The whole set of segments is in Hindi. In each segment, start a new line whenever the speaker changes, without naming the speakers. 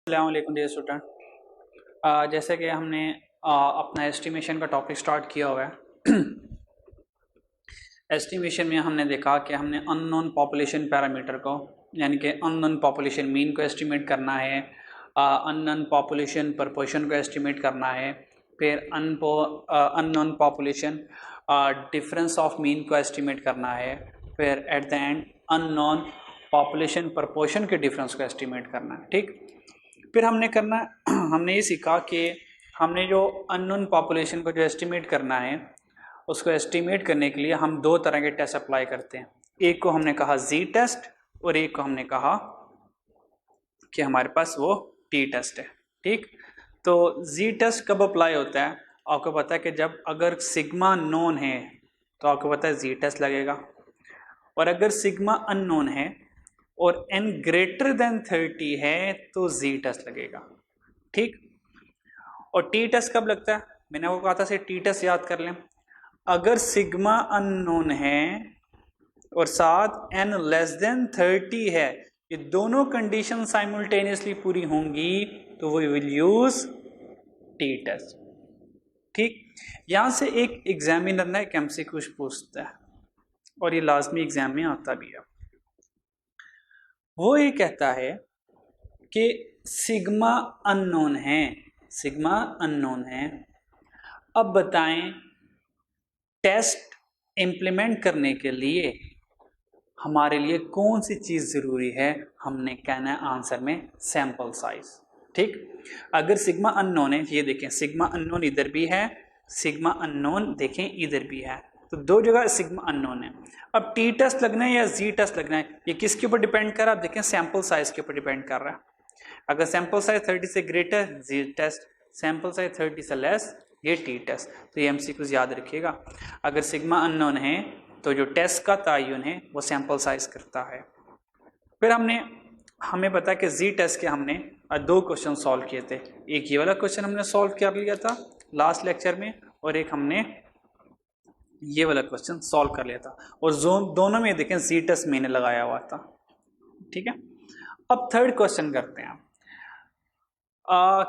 अस्सलाम वालेकुम डियर स्टूडेंट। जैसे कि हमने अपना एस्टिमेशन का टॉपिक स्टार्ट किया हुआ है। एस्टिमेशन में हमने देखा कि हमने अननोन पॉपुलेशन पैरामीटर को यानी कि अननोन पॉपुलेशन मीन को एस्टिमेट करना है, अननोन पॉपुलेशन प्रपोर्शन को एस्टिमेट करना है, फिर unknown population difference of mean को एस्टिमेट करना है, फिर at the end unknown population proportion के डिफरेंस को एस्टिमेट करना है। ठीक, फिर हमने ये सीखा कि हमने जो अननोन पॉपुलेशन को जो एस्टिमेट करना है उसको एस्टिमेट करने के लिए हम दो तरह के टेस्ट अप्लाई करते हैं। एक को हमने कहा जी टेस्ट और एक को हमने कहा कि हमारे पास वो टी टेस्ट है। ठीक, तो जी टेस्ट कब अप्लाई होता है? आपको पता है कि जब अगर सिग्मा नोन है तो आपको पता है जी टेस्ट लगेगा, और अगर सिग्मा अननोन है और n ग्रेटर देन 30 है तो जी टेस्ट लगेगा। ठीक, और टी टेस्ट कब लगता है? मैंने आपको कहा था टी टेस्ट याद कर लें। अगर सिग्मा अननोन है और साथ n लेस देन 30 है, ये दोनों कंडीशन साइमल्टेनियसली पूरी होंगी तो वो विल यूज टी टेस्ट। ठीक, यहां से एक एग्जामिनर ना एक एमसीक्यू पूछता है और ये लाजमी एग्जाम में आता भी है। वो ये कहता है कि सिग्मा अननोन है, अब बताएं टेस्ट इंप्लीमेंट करने के लिए हमारे लिए कौन सी चीज़ ज़रूरी है? हमने कहना है आंसर में सैंपल साइज। ठीक, अगर सिग्मा अननोन है, ये देखें सिग्मा अननोन इधर भी है, सिग्मा अननोन देखें इधर भी है, तो दो जगह सिग्मा अननोन है। अब टी टेस्ट लगना है या जी टेस्ट लगना है, ये किसके ऊपर डिपेंड कर रहा है? आप देखें सैंपल साइज के ऊपर डिपेंड कर रहा है। अगर सैंपल साइज 30 से ग्रेटर जी टेस्ट, सैंपल साइज 30 से लेस ये टी टेस्ट। तो ये एमसीक्यूज याद रखिएगा। अगर सिग्मा अननोन है तो जो टेस्ट का तयन है वो सैंपल साइज करता है। फिर हमें पता है कि जी टेस्ट के हमने दो क्वेश्चन सॉल्व किए थे। एक ये वाला क्वेश्चन हमने सॉल्व कर लिया था लास्ट लेक्चर में, और एक हमने ये वाला क्वेश्चन सॉल्व कर लिया था, और दोनों में देखें जी टेस्ट मैंने लगाया हुआ था। ठीक है, अब थर्ड क्वेश्चन करते हैं।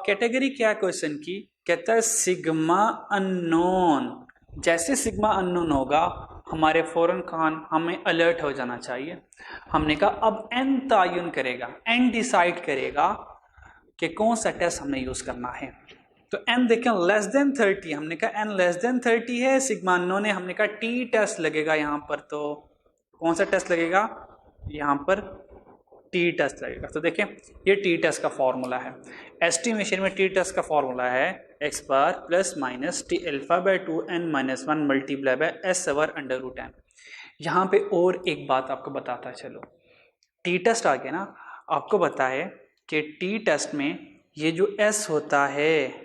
कैटेगरी क्या है क्वेश्चन की? कहता है सिग्मा अननोन। जैसे सिग्मा अननोन होगा हमारे फौरन हमें अलर्ट हो जाना चाहिए। हमने कहा अब एन तयन करेगा, एन डिसाइड करेगा कि कौन सा टेस्ट हमने यूज करना है। तो एन देखें लेस देन 30, हमने कहा एन लेस देन 30 है, सिग्मा अननोन है, हमने कहा टी टेस्ट लगेगा यहाँ पर। तो कौन सा टेस्ट लगेगा? यहाँ पर टी टेस्ट लगेगा। तो देखें ये टी टेस्ट का फॉर्मूला है। एस्टिमेशन में टी टेस्ट का फॉर्मूला है X bar plus minus T alpha by 2n minus 1 multiply by S over under root n। यहाँ पे और एक बात आपको बताता चलो, टी टेस्ट आ गया ना, आपको पता है कि टी टेस्ट में ये जो एस होता है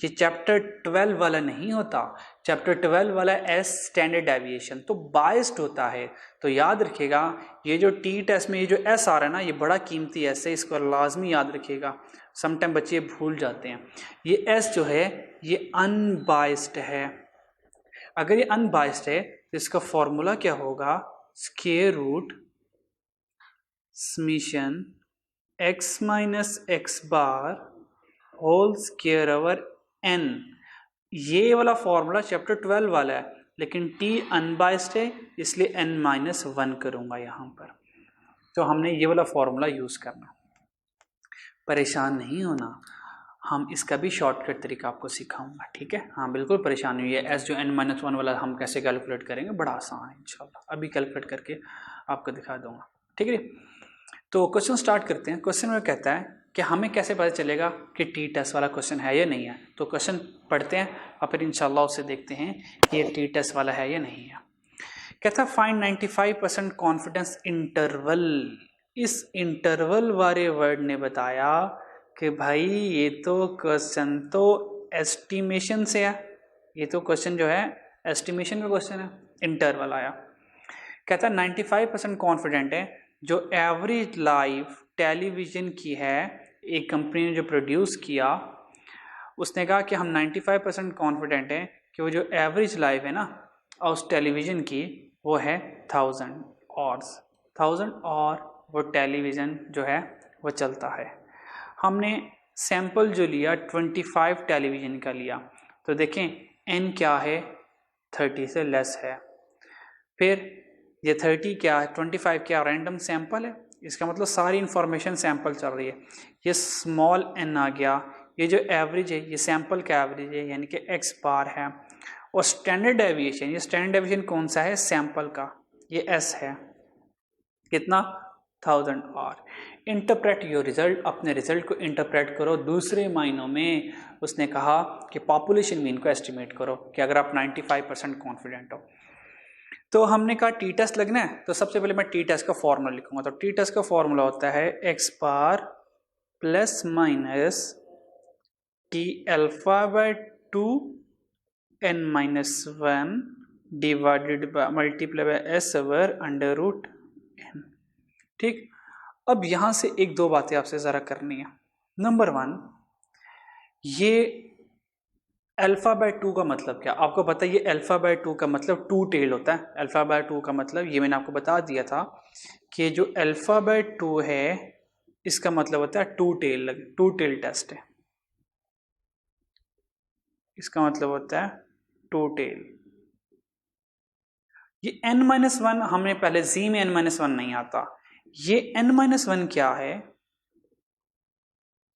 ये चैप्टर 12 वाला नहीं होता। चैप्टर 12 वाला एस स्टैंडर्ड डेविएशन, तो बाइस्ड होता है। तो याद रखिएगा ये जो टी टेस्ट में ये जो एस आ रहा है ना, ये बड़ा कीमती एस है, इसको लाजमी याद रखिएगा। समटाइम बच्चे भूल जाते हैं। ये एस जो है ये अनबाइस्ड है। अगर ये अनबाइस्ड है तो इसका फॉर्मूला क्या होगा? Square root summation X minus X bar whole square over n। ये वाला फॉर्मूला चैप्टर 12 वाला है, लेकिन t अनबाइस्ड है इसलिए n माइनस 1 करूंगा यहाँ पर। तो हमने ये वाला फॉर्मूला यूज करना। परेशान नहीं होना, हम इसका भी शॉर्टकट तरीका आपको सिखाऊंगा। ठीक है, हाँ बिल्कुल परेशान हुई है। एस जो n माइनस 1 वाला हम कैसे कैलकुलेट करेंगे, बड़ा आसान है इंशाल्लाह, अभी कैलकुलेट करके आपको दिखा दूंगा। ठीक है, तो क्वेश्चन स्टार्ट करते हैं। क्वेश्चन में कहता है कि हमें कैसे पता चलेगा कि टी टेस्ट वाला क्वेश्चन है या नहीं है। तो क्वेश्चन पढ़ते हैं और फिर इंशाल्लाह उससे देखते हैं कि ये टी टेस्ट वाला है या नहीं है। कहता है फाइंड 95% कॉन्फिडेंस इंटरवल। इस इंटरवल वाले वर्ड ने बताया कि भाई ये तो क्वेश्चन तो एस्टिमेशन से है, ये तो क्वेश्चन जो है एस्टिमेशन का क्वेश्चन है, इंटरवल आया। कहता है 95% कॉन्फिडेंट है जो एवरेज लाइफ टेलीविज़न की है, एक कंपनी ने जो प्रोड्यूस किया, उसने कहा कि हम 95% कॉन्फिडेंट हैं कि वो जो एवरेज लाइफ है ना उस टेलीविज़न की वो है 1000 और वो टेलीविज़न जो है वो चलता है। हमने सैंपल जो लिया 25 टेलीविज़न का लिया, तो देखें n क्या है, 30 से लेस है। फिर ये 30 क्या है, 25 क्या रैंडम सैंपल है, इसका मतलब सारी इंफॉर्मेशन सैंपल चल रही है। ये स्मॉल n आ गया, ये जो एवरेज है ये सैंपल का एवरेज है यानी कि x बार है। और स्टैंडर्ड डेविएशन, ये स्टैंडर्ड डेविएशन कौन सा है, सैंपल का, ये s है, कितना 1000 R। इंटरप्रेट योर रिजल्ट, अपने रिजल्ट को इंटरप्रेट करो दूसरे मायनों में। उसने कहा कि पॉपुलेशन मीन को एस्टिमेट करो कि अगर आप 95% कॉन्फिडेंट हो। तो हमने कहा टी टेस्ट लगना है, तो सबसे पहले मैं टी टेस्ट का फॉर्मूला लिखूंगा। तो टी टेस्ट का फॉर्मूला होता है x bar plus minus T alpha by 2 n minus 1 divided by multiply by S over under root n। ठीक, अब यहां से एक दो बातें आपसे जरा करनी है। नंबर 1, ये अल्फा बाय 2 का मतलब क्या, आपको पता है ये अल्फा बाय 2 का मतलब 2 टेल होता है। अल्फा बाय 2 का मतलब ये मैंने आपको बता दिया था कि जो अल्फा बाय 2 है इसका मतलब होता है 2 टेल टेस्ट है, इसका मतलब होता है 2 टेल। ये n-1 हमें पहले z में n-1 नहीं आता, ये n-1 क्या है,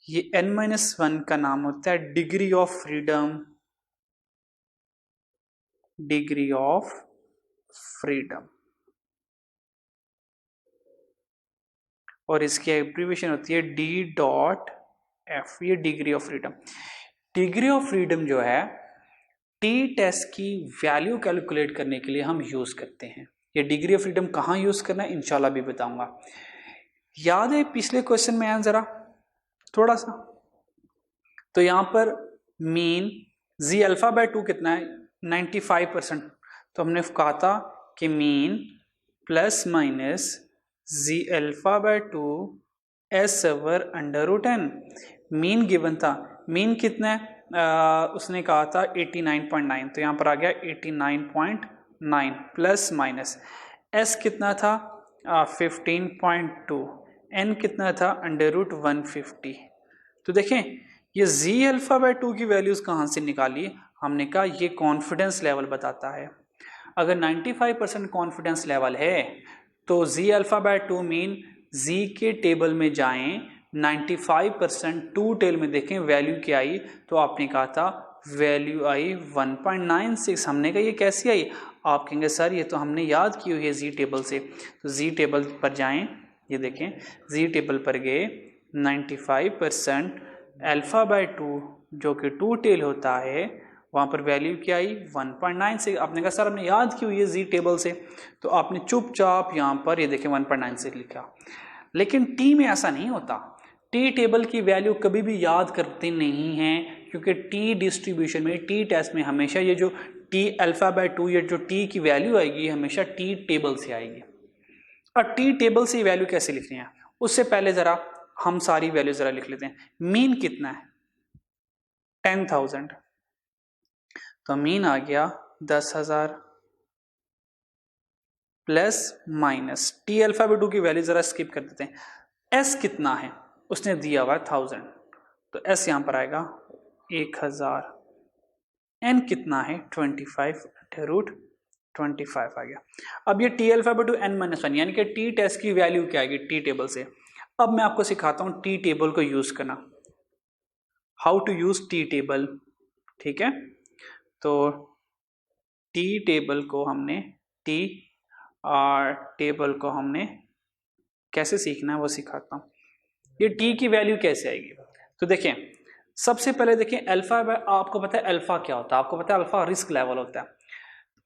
ये n-1 का नाम होता है degree of freedom, degree of freedom, और इसकी एब्रीविएशन होती है D.F, ये degree of freedom. Degree of freedom जो है टी टेस्ट की वैल्यू कैलकुलेट करने के लिए हम यूज करते हैं। ये डिग्री ऑफ फ्रीडम कहाँ यूज करना है इंशाल्लाह भी बताऊंगा। याद है पिछले क्वेश्चन में आया जरा थोड़ा सा, तो यहां पर मीन जी अल्फा बाय 2 कितना है, 95%। तो हमने कहा था कि mean plus minus Z alpha by 2 S over under root n। Mean given था, मीन कितना है, उसने कहा था 89.9, तो यहाँ पर आ गया 89.9 प्लस माइनस एस कितना था 15.2, एन कितना था अंडर रूट 150। तो देखें ये जी अल्फा बाय 2 की वैल्यूज कहाँ से निकाली, हमने कहा ये कॉन्फिडेंस लेवल बताता है। अगर 95% कॉन्फिडेंस लेवल है तो जी अल्फा बाय 2 मीन जी के टेबल में जाएं, 95% 2 टेल में देखें वैल्यू क्या आई, तो आपने कहा था वैल्यू आई 1.96। हमने कहा ये कैसी आई, आप कहेंगे सर ये तो हमने याद की हुई है जी टेबल से। तो जी टेबल पर जाएं, ये देखें जी टेबल पर गए, 95% अल्फा बाय 2 जो कि 2 टेल होता है वहां पर वैल्यू क्या आई 1.96। आपने कहा सर हमने याद की हुई है जी टेबल से, तो आपने चुपचाप यहाँ पर ये देखें 1.96 लिखा। लेकिन टी में ऐसा नहीं होता, टी टेबल की वैल्यू कभी भी याद करते नहीं हैं, क्योंकि टी डिस्ट्रीब्यूशन में, टी टेस्ट में हमेशा ये जो टी अल्फा बाय 2 ये जो टी की वैल्यू आएगी हमेशा टी टेबल से आएगी। और टी टेबल से वैल्यू कैसे लिखनी है, उससे पहले जरा हम सारी वैल्यू जरा लिख लेते हैं। मीन कितना है 10,000, तो मीन आ गया 10,000 plus minus T alpha by 2 की वैल्यू जरा स्किप कर देते हैं। एस कितना है उसने दिया हुआ 1000, तो एस यहां पर आएगा 1000। एन कितना है 25 रूट 25 आ गया। अब ये टी अल्फा बाय 2 n-1 यानी कि टी टेस्ट की वैल्यू क्या आएगी टी टेबल से। अब मैं आपको सिखाता हूं टी टेबल को यूज करना, how to use T table. ठीक है, तो टी टेबल को हमने टेबल को हमने कैसे सीखना है वो सिखाता हूं। ये टी की वैल्यू कैसे आएगी, तो देखें सबसे पहले देखें अल्फा, आपको पता है अल्फा क्या होता है, आपको पता है अल्फा रिस्क लेवल होता है।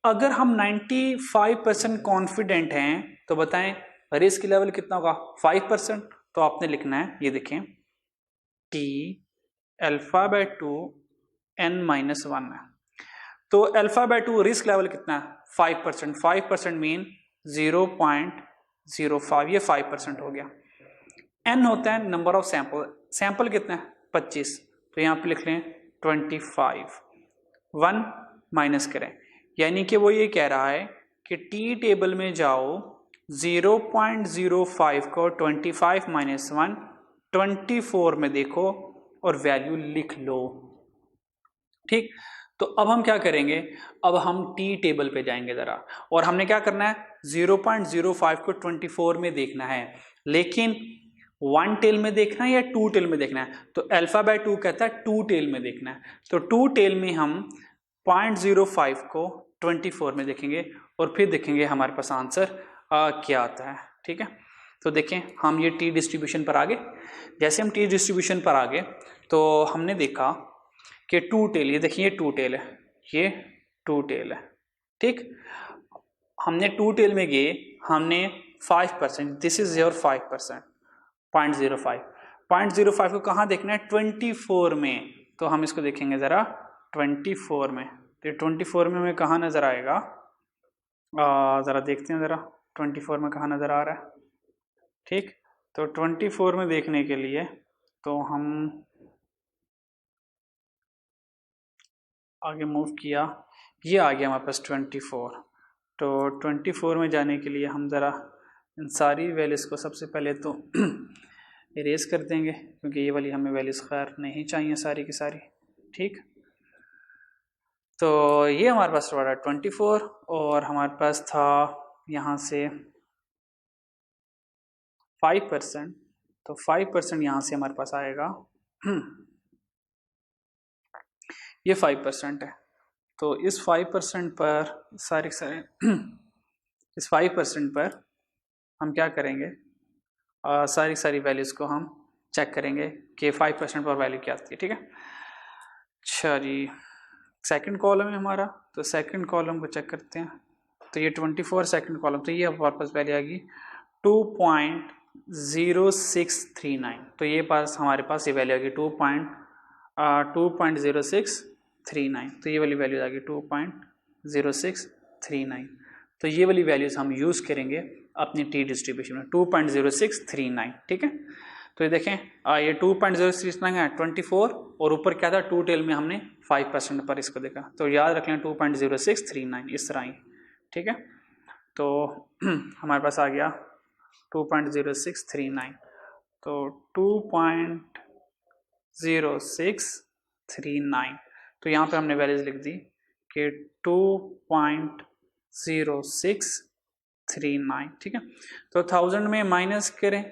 अगर हम 95% कॉन्फिडेंट हैं तो बताएं रिस्क लेवल कितना होगा 5%। तो आपने लिखना है, ये देखें टी अल्फा बाय 2 n-1 है, तो अल्फा बाय 2 रिस्क लेवल कितना है 5%। 5% मीन 0.05, ये 5% हो गया। n होता है नंबर ऑफ सैंपल, सैंपल कितना है 25, तो यहां पे लिख लें 25। 1 माइनस करें, यानी कि वो ये कह रहा है कि टी टेबल में जाओ 0.05 को 25 - 1 24 में देखो और वैल्यू लिख लो। ठीक, तो अब हम क्या करेंगे, अब हम टी टेबल पे जाएंगे ज़रा, और हमने क्या करना है 0.05 को 24 में देखना है, लेकिन 1 टेल में देखना है या 2 टेल में देखना है, तो अल्फा बाय 2 कहता है 2 टेल में देखना है। तो 2 टेल में हम 0.05 को 24 में देखेंगे और फिर देखेंगे हमारे पास आंसर क्या आता है। ठीक है, तो देखें हम ये टी डिस्ट्रीब्यूशन पर आ गए। जैसे हम टी डिस्ट्रीब्यूशन पर आ गए तो हमने देखा कि 2 टेल, ये देखिए ये 2 टेल है, ये 2 टेल है। ठीक, हमने 2 टेल में गए, हमने 5%, दिस इज योर 5%, 0.05 को कहाँ देखना है 24 में, तो हम इसको देखेंगे ज़रा 24 में। तो 24 में हमें कहाँ नज़र आएगा, ज़रा देखते हैं ज़रा 24 में कहाँ नज़र आ रहा है। ठीक, तो 24 में देखने के लिए तो हम आगे मूव किया, ये आ गया हमारे पास 24। तो 24 में जाने के लिए हम ज़रा इन सारी वैल्यूज़ को सबसे पहले तो इरेज कर देंगे, क्योंकि ये वाली हमें वैल्यूज़ खैर नहीं चाहिए सारी की सारी। ठीक, तो ये हमारे पास रहा 24 और हमारे पास था यहाँ से 5%, तो 5% यहाँ से हमारे पास आएगा ये 5% है। तो इस 5% पर सारे इस 5% पर हम क्या करेंगे, सारी वैल्यूज़ को हम चेक करेंगे कि 5% पर वैल्यू क्या आती है। ठीक है, अच्छा जी, सेकंड कॉलम है हमारा, तो सेकंड कॉलम को चेक करते हैं। तो ये 24 सेकंड कॉलम, तो ये हमारे पास वैल्यू आएगी 2.0639। तो ये पास हमारे पास ये वैल्यू आएगी 2.0639। तो ये वाली वैल्यू आएगी 2.0639। तो ये वाली वैल्यूज़ हम यूज़ करेंगे अपनी टी डिस्ट्रीब्यूशन में 2.0639। ठीक है, तो ये देखें ये 2.0639 है 24, और ऊपर क्या था 2 टेल में हमने 5% पर इसको देखा, तो याद रख लें 2.0639 इस तरह ही। ठीक है, तो हमारे पास आ गया 2.0639, तो 2.0639, तो यहाँ पे हमने वैल्यूज लिख दी कि 2.0639। ठीक है, तो 1000 में माइनस करें,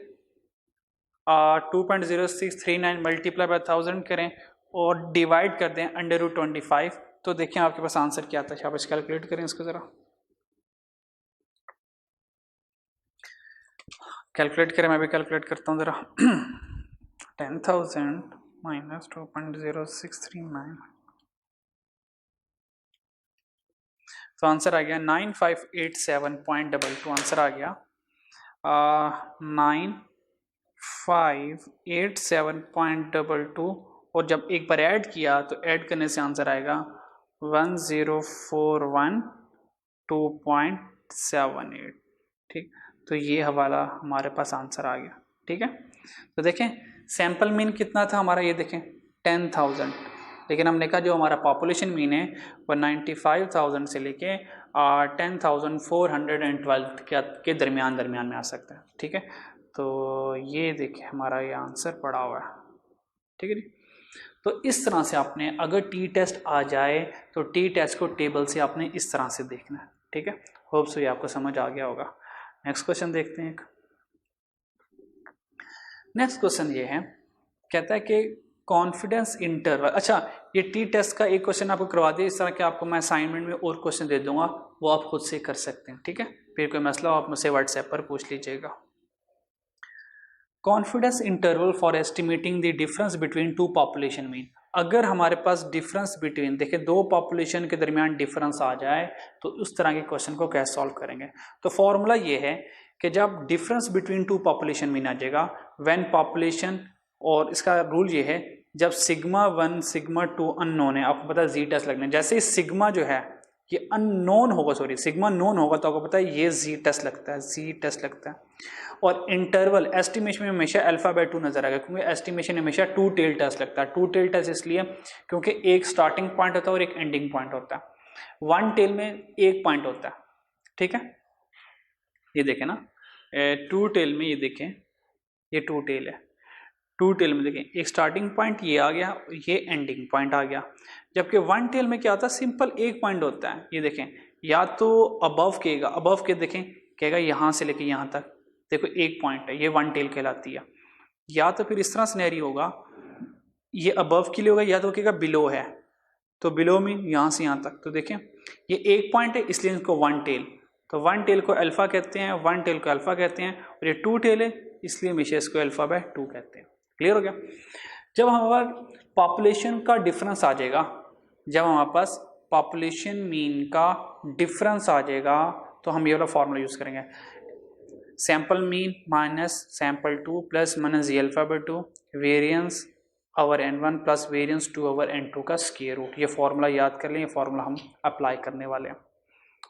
2.0639 मल्टीप्लाई बाय 1000 करें और डिवाइड कर दें √25, तो देखें आपके पास आंसर क्या आता है। आप इसको कैलकुलेट करें, इसको ज़रा कैलकुलेट करें, मैं भी कैलकुलेट करता हूँ ज़रा 10,000 माइनस 2.0639, तो आंसर आ गया 9587.22। आंसर आ गया 9587.22, और जब एक बार ऐड किया तो ऐड करने से आंसर आएगा 10,412.78। ठीक, तो ये हवाला हमारे पास आंसर आ गया। ठीक है, तो देखें सैंपल मीन कितना था हमारा, ये देखें 10,000, लेकिन हमने कहा जो हमारा पॉपुलेशन मीन है वो 95,000 से लेके 10,412 के दरमियान में आ सकता है। ठीक है, तो ये देखिए हमारा ये आंसर पड़ा हुआ है। ठीक है जी, तो इस तरह से आपने अगर टी टेस्ट आ जाए तो टी टेस्ट को टेबल से आपने इस तरह से देखना है। ठीक है, होप सो ये आपको समझ आ गया होगा। नेक्स्ट क्वेश्चन देखते हैं। नेक्स्ट क्वेश्चन ये है, कहता है कि कॉन्फिडेंस इंटरवल, अच्छा ये टी टेस्ट का एक क्वेश्चन आपको करवा दिया, इस तरह के आपको मैं असाइनमेंट में और क्वेश्चन दे दूंगा, वो आप खुद से कर सकते हैं। ठीक है, फिर कोई मसला आप मुझसे व्हाट्सएप पर पूछ लीजिएगा। Confidence interval for estimating the difference between two population mean, अगर हमारे पास डिफरेंस बिटवीन, देखिए दो पॉपुलेशन के दरमियान डिफरेंस आ जाए तो उस तरह के क्वेश्चन को कैसे सॉल्व करेंगे। तो फॉर्मूला ये है कि जब difference between two population mean आ जाएगा व्हेन पॉपुलेशन, और इसका रूल ये है जब सिग्मा 1 सिग्मा 2 अननोन है, आपको पता है जी टेस्ट लगना है, जैसे ही सिग्मा जो है ये अननोन होगा, सॉरी सिग्मा नोन होगा, तो आपको पता है ये जी टेस्ट लगता है, जी टेस्ट लगता है। और इंटरवल एस्टिमेशन में हमेशा अल्फा बाय 2 नजर आएगा, क्योंकि एस्टिमेशन में हमेशा 2 टेल टेस्ट लगता है। 2 टेल टेस्ट इसलिए क्योंकि एक स्टार्टिंग पॉइंट होता है और एक एंडिंग पॉइंट होता है, 1 टेल में एक पॉइंट होता है। ठीक है, ये देखें ना 2 टेल में, ये देखें ये 2 टेल है, टू टेल में देखें एक स्टार्टिंग पॉइंट ये आ गया, ये एंडिंग पॉइंट आ गया, जबकि वन टेल में क्या होता है सिंपल एक पॉइंट होता है। ये देखें या तो अबव कहेगा, अबव के देखें कहेगा यहाँ से लेके यहाँ तक, देखो एक पॉइंट है, ये वन टेल कहलाती है। या तो फिर इस तरह सिनेरियो होगा, ये अबव के लिए होगा, या तो कहेगा बिलो है, तो बिलो में यहाँ से यहाँ तक, तो देखें ये एक पॉइंट है इसलिए इसको वन टेल, तो वन टेल को अल्फा कहते हैं, वन टेल को अल्फा कहते हैं, और ये टू टेल है इसलिए हमेशा इसको अल्फा बाय टू कहते हैं। क्लियर हो गया। जब हमारे पॉपुलेशन का डिफरेंस आ जाएगा, जब हमारे पास पॉपुलेशन मीन का डिफरेंस आ जाएगा तो हम ये वाला फॉर्मूला यूज करेंगे, sample mean minus sample two plus minus Z alpha by two variance over n1 plus variance two over n2 का स्क्वायर रूट। ये फॉर्मूला याद कर लें, ये फॉर्मूला हम अप्लाई करने वाले हैं।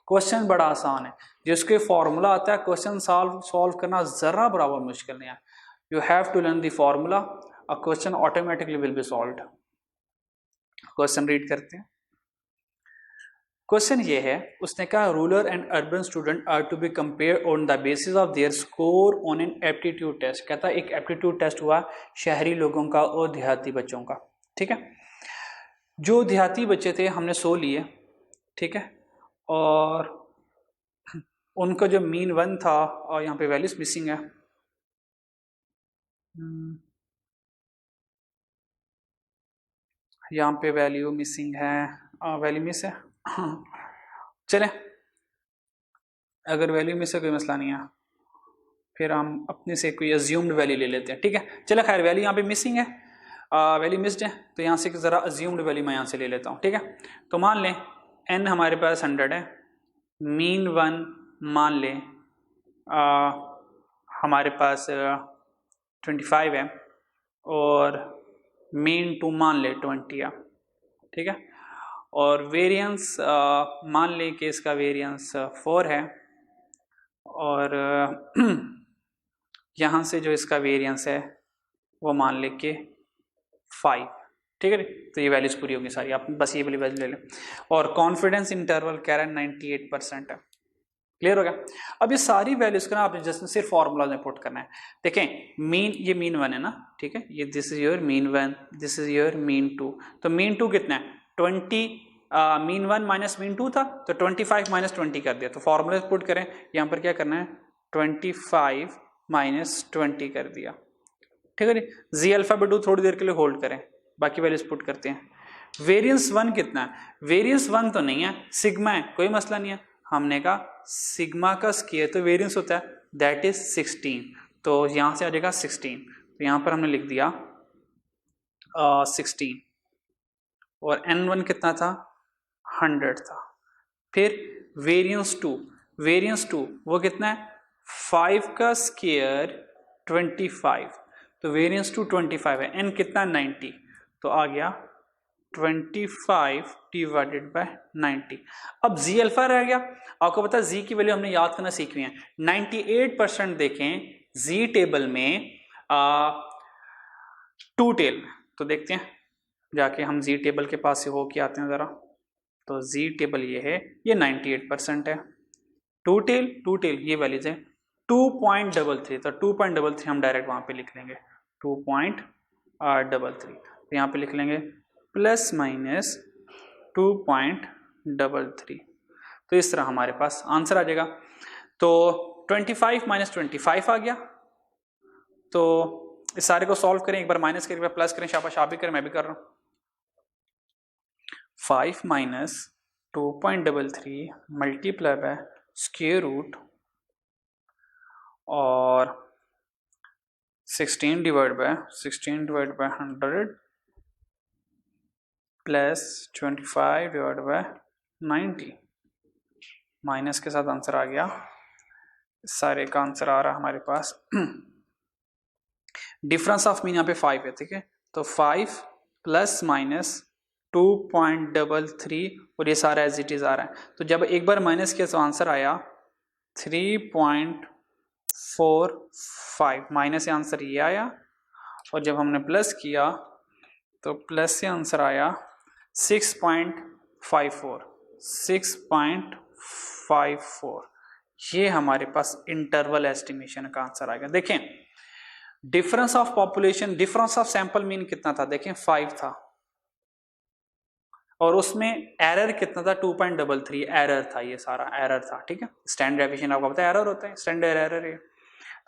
क्वेश्चन बड़ा आसान है, जिसके फॉर्मूला आता है क्वेश्चन सॉल्व करना जरा बराबर मुश्किल नहीं है। You have to learn the formula, a question automatically will be solved. Question read करते हैं। क्वेश्चन ये है, उसने कहा rural and urban student are to be compare on the basis of their score on an aptitude test. कहता है एक एप्टीट्यूड टेस्ट हुआ शहरी लोगों का और देहाती बच्चों का। ठीक है, जो देहाती बच्चे थे हमने 100 लिए, ठीक है, और उनका जो मीन 1 था, और यहाँ पे वैल्यूज मिसिंग है, यहाँ पे वैल्यू मिसिंग है, वैल्यू मिस है। चले, अगर वैल्यू मिस है कोई मसला नहीं है, फिर हम अपने से कोई अज्यूम्ड वैल्यू ले लेते हैं। ठीक है, चलो खैर वैल्यू यहाँ पे मिसिंग है, वैल्यू मिस्ड है, तो यहाँ से ज़रा अज्यूम्ड वैल्यू मैं यहाँ से ले लेता हूँ। ठीक है, तो मान लें n हमारे पास 100 है, मीन 1 मान लें हमारे पास 25 है, और मीन 2 मान ले 20 है। ठीक है, और वेरिएंस मान लें कि इसका वेरिएंस 4 है, और यहाँ से जो इसका वेरिएंस है वो मान ले के 5। ठीक है, तो ये वैल्यूज पूरी होगी सारी, आप बस ये वाली वैल्यू ले लें। और कॉन्फिडेंस इंटरवल कह रहा है 98% है। क्लियर हो गया। अब ये सारी वैल्यूज का ना आपने जस्ट सिर्फ फॉर्मूला में पुट करना है। देखें मीन, ये मीन 1 है ना, ठीक है, ये this is your mean 1, this is your mean 2, तो मीन 2 कितना है 20, मीन 1 माइनस मीन 2 था, तो 25 माइनस 20 कर दिया, तो फॉर्मूला पुट करें, यहाँ पर क्या करना है 25 माइनस 20 कर दिया। ठीक है जी, जी अल्फा बाय 2 थोड़ी देर के लिए होल्ड करें, बाकी वैल्यूज पुट करते हैं। वेरिएंस 1 कितना है, वेरिएंस 1 तो नहीं है, सिग्मा है, कोई मसला नहीं है, हमने कहा सिग्मा का स्क्वायर तो वेरिएंस होता है, दैट इज 16, तो यहां से आ जाएगा 16, तो यहां पर हमने लिख दिया 16, और n1 कितना था 100 था। फिर वेरिएंस 2, वेरिएंस 2 वो कितना है 5 का स्क्वायर 25, तो वेरिएंस 2 25 है, n कितना 90, तो आ गया 25 डिवाइडेड बाय 90। अब जी अल्फा रह गया, आपको पता है जी की वैल्यू हमने याद करना सीखी है 98%। देखें जी टेबल में 2 टेल, तो देखते हैं जाके हम जी टेबल के पास से हो के आते हैं ज़रा, तो जी टेबल ये है, ये 98% है। 2 टेल ये वैल्यूज है 2.33, तो 2.33 हम डायरेक्ट वहाँ पे लिख लेंगे 2.33, तो यहाँ पे लिख लेंगे प्लस माइनस 2.33, तो इस तरह हमारे पास आंसर आ जाएगा। तो 25 माइनस 25 आ गया, तो इस सारे को सॉल्व करें, एक बार माइनस करें एक बार प्लस करें, शाबाश आप भी करें मैं भी कर रहा हूँ। 5 minus 2.33 multiply by square root और 16 divide by 100 plus 25 divide by 90, minus के साथ आंसर आ गया, सारे का आंसर आ रहा हमारे पास। डिफरेंस ऑफ मीन यहाँ पे 5 है, ठीक है, तो 5 प्लस माइनस 2.33, और ये सारा एज इट इज आ रहा है, तो जब एक बार माइनस किया तो आंसर आया 3.45, माइनस से आंसर ये आया, और जब हमने प्लस किया तो प्लस से आंसर आया 6.54, ये हमारे पास इंटरवल एस्टिमेशन का आंसर आएगा। देखें difference of population, difference of sample mean कितना था, देखें 5 था, और उसमें एरर कितना था 2.33 एरर था, ये सारा एरर था, ठीक है। स्टैंडर्ड डेविएशन आपको पता है एरर होता है, स्टैंडर्ड एरर है।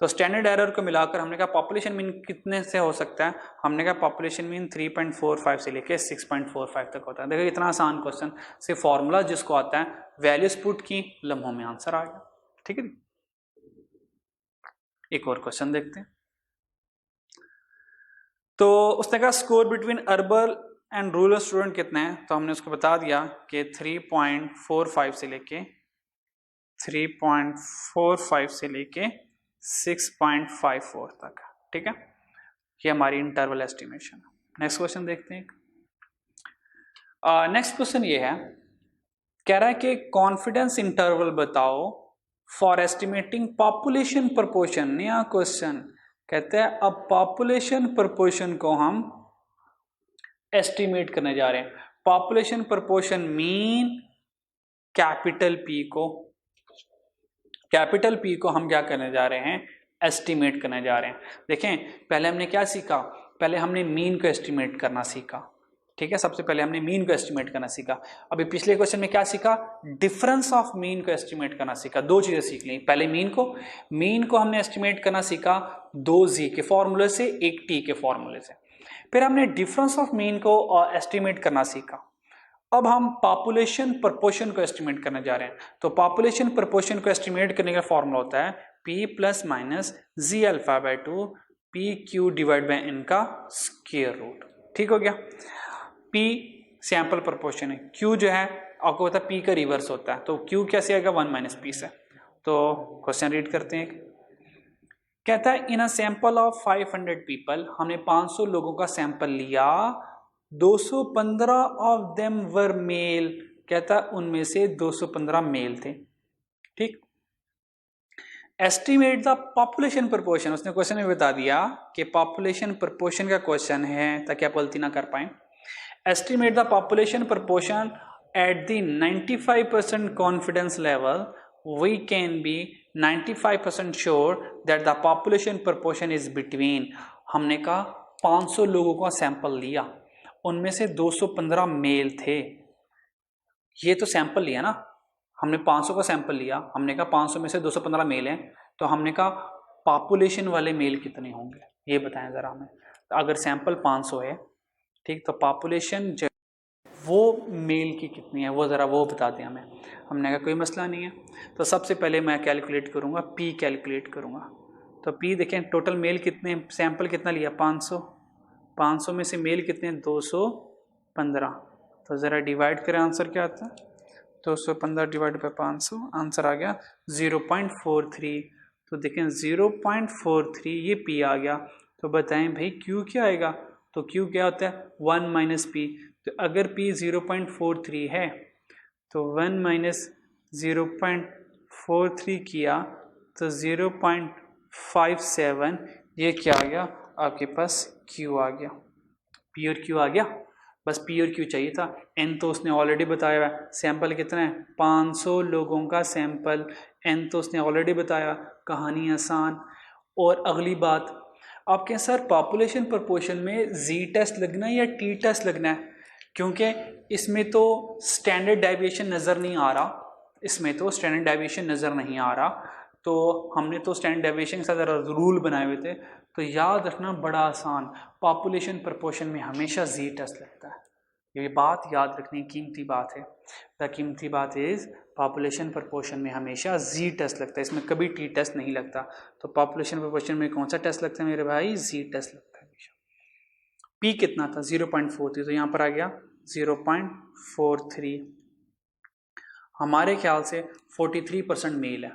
तो स्टैंडर्ड एरर को मिलाकर हमने कहा पॉपुलेशन मीन कितने से हो सकता है, हमने कहा पॉपुलेशन मीन 3.45 से लेके 6.45 तक होता है। देखो इतना आसान क्वेश्चन, सिर्फ फॉर्मूला जिसको आता है, वैल्यूज पुट की, लम्हों में आंसर आ गया, ठीक है। एक और क्वेश्चन देखते हैं। तो उसने कहा score between urban and rural student कितने हैं, तो हमने उसको बता दिया कि 3.45 से लेके 6.54 तक, ठीक है। ये हमारी इंटरवल एस्टिमेशन। नेक्स्ट क्वेश्चन देखते हैं। नेक्स्ट क्वेश्चन ये है, कह रहा है कि कॉन्फिडेंस इंटरवल बताओ फॉर एस्टिमेटिंग पॉपुलेशन प्रोपोर्शन। नया क्वेश्चन कहते हैं अब पॉपुलेशन प्रोपोर्शन को हम एस्टिमेट करने जा रहे हैं। Population proportion mean capital P को हम क्या करने जा रहे हैं, एस्टिमेट करने जा रहे हैं। देखें पहले हमने क्या सीखा, पहले हमने मीन को एस्टिमेट करना सीखा, ठीक है। सबसे पहले हमने मीन को एस्टिमेट करना सीखा। अभी पिछले क्वेश्चन में क्या सीखा, डिफरेंस ऑफ मीन को एस्टिमेट करना सीखा। दो चीजें सीख ली, पहले मीन को हमने एस्टिमेट करना सीखा 2z के फॉर्मूले से, एक t के फॉर्मूले से। फिर हमने डिफरेंस ऑफ मीन को एस्टिमेट करना सीखा। अब हम पॉपुलेशन प्रोपोर्शन को एस्टिमेट करने जा रहे हैं। तो पॉपुलेशन प्रोपोर्शन को एस्टिमेट करने का फॉर्मूला होता है p plus minus Z alpha by 2 P Q divide by n का स्क्वायर रूट, ठीक हो गया। p सैंपल प्रोपोर्शन है, q जो है आपको पता है p का रिवर्स होता है, तो q कैसे आएगा 1 माइनस p से। तो क्वेश्चन रीड करते हैं। कहता है in a sample of 500 people, हमने 500 लोगों का सैंपल लिया, 215 ऑफ देम वर मेल, कहता है उनमें से 215 मेल थे, ठीक। एस्टिमेट द पॉपुलेशन प्रोपोर्शन, उसने क्वेश्चन में बता दिया कि पॉपुलेशन प्रोपोर्शन का क्वेश्चन है ताकि आप गलती ना कर पाए। Estimate the population proportion at the 95% confidence level, we can be 95% sure that the population proportion is between, हमने कहा 500 लोगों का सैंपल लिया, उनमें से 215 मेल थे। ये तो सैंपल लिया ना, हमने 500 का सैंपल लिया, हमने कहा 500 में से 215 मेल हैं, तो हमने कहा पॉपुलेशन वाले मेल कितने होंगे ये बताएं जरा हमें। तो अगर सैंपल 500 है, ठीक, तो पॉपुलेशन वो मेल की कितनी है वो ज़रा वो बता दें हमें। हमने कहा कोई मसला नहीं है। तो सबसे पहले मैं कैलकुलेट करूँगा, पी कैलकुलेट करूँगा। तो पी देखें टोटल मेल कितने, सैंपल कितना लिया 500, 500 में से मेल कितने 215, तो ज़रा डिवाइड करें, आंसर क्या आता है 215 डिवाइड बाई 500, आंसर आ गया 0.43। तो देखें 0.43 ये पी आ गया। तो बताएं भाई क्यू क्या आएगा, तो क्यू क्या होता है 1 माइनस पी। तो अगर p 0.43 है तो 1 माइनस 0.43 किया तो 0.57, ये क्या आ गया आपके पास q आ गया, p और q आ गया। बस p और q चाहिए था, n तो उसने ऑलरेडी बताया है। सैंपल कितना है 500 लोगों का सैंपल, n तो उसने ऑलरेडी बताया, कहानी आसान। और अगली बात आप कहें सर पॉपुलेशन प्रोपोर्शन में जी टेस्ट लगना है या टी टेस्ट लगना है, क्योंकि इसमें तो स्टैंडर्ड डेविएशन नज़र नहीं आ रहा, इसमें तो स्टैंडर्ड डेविएशन नज़र नहीं आ रहा। तो हमने तो स्टैंडर्ड डेविएशन के साथ रूल बनाए हुए थे। तो याद रखना बड़ा आसान, पॉपुलेशन प्रोपोर्शन में हमेशा जी टेस्ट लगता है, ये बात याद रखनी कीमती बात है। द कीमती बात इज़ पॉपुलेशन प्रोपोर्शन में हमेशा जी टेस्ट लगता है, इसमें कभी टी टेस्ट नहीं लगता। तो पॉपुलेशन प्रोपोर्शन में कौन सा टेस्ट लगता है मेरे भाई, जी टेस्ट लगता है हमेशा। पी कितना था 0.43, तो यहाँ पर आ गया 0.43। हमारे ख्याल से 43% मेल है।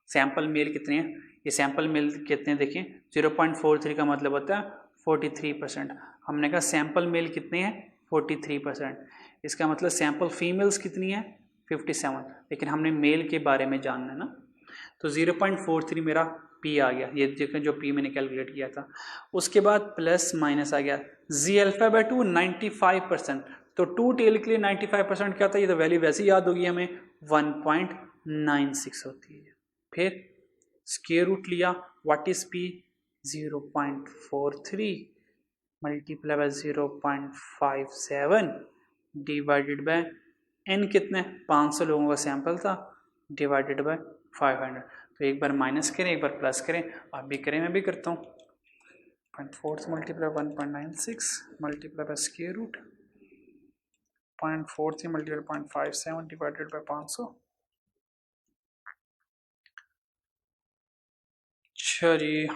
सैंपल मेल कितने हैं, ये सैंपल मेल कितने हैं देखें, 0.43 का मतलब होता है 43%। हमने कहा सैंपल मेल कितने हैं 43%, इसका मतलब सैंपल फीमेल्स कितनी है 57, लेकिन हमने मेल के बारे में जानना है ना। तो 0.43 मेरा पी आ गया, ये देखें जो पी मैंने कैलकुलेट किया था। उसके बाद प्लस माइनस आ गया जी अल्फा बाय 2 95%, तो 2 टेल के लिए 95% क्या था, ये तो वैल्यू वैसे याद होगी हमें 1.96 होती है। फिर स्क्वायर रूट लिया, what is P 0.43 multiply by 0.57 divided by n कितने 500 लोगों का सैंपल था डिवाइडेड बाय 500। तो एक बार माइनस करें एक बार प्लस करें, आप भी करें मैं भी करता हूँ। 0.4 से multiply 1.96 multiply by square root 0.4 से मल्टीप्लाई 0.57 डिवाइडेड बाय 500। चलिए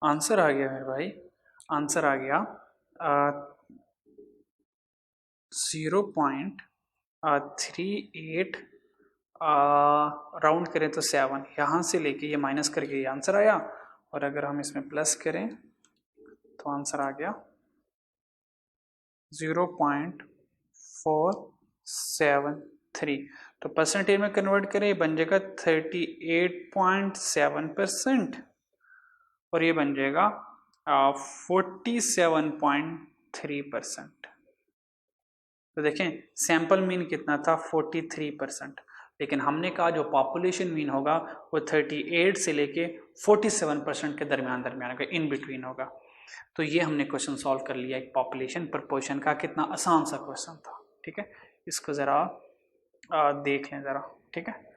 आंसर आ गया मेरे भाई, आंसर आ गया 0.38 राउंड करें तो 7, यहाँ से लेके ये माइनस करके ये आंसर आया, और अगर हम इसमें प्लस करें तो आंसर आ गया 0.473। तो परसेंटेज में कन्वर्ट करें बन जाएगा 38.7% और ये बन जाएगा 47.3%। तो देखें सैंपल मीन कितना था 43%, लेकिन हमने कहा जो पॉपुलेशन मीन होगा वो 38 से लेके 47% के दरमियान होगा, इन बिटवीन होगा। तो ये हमने क्वेश्चन सॉल्व कर लिया एक पॉपुलेशन प्रपोर्शन का, कितना आसान सा क्वेश्चन था। ठीक है, इसको ज़रा देख लें ज़रा। ठीक है,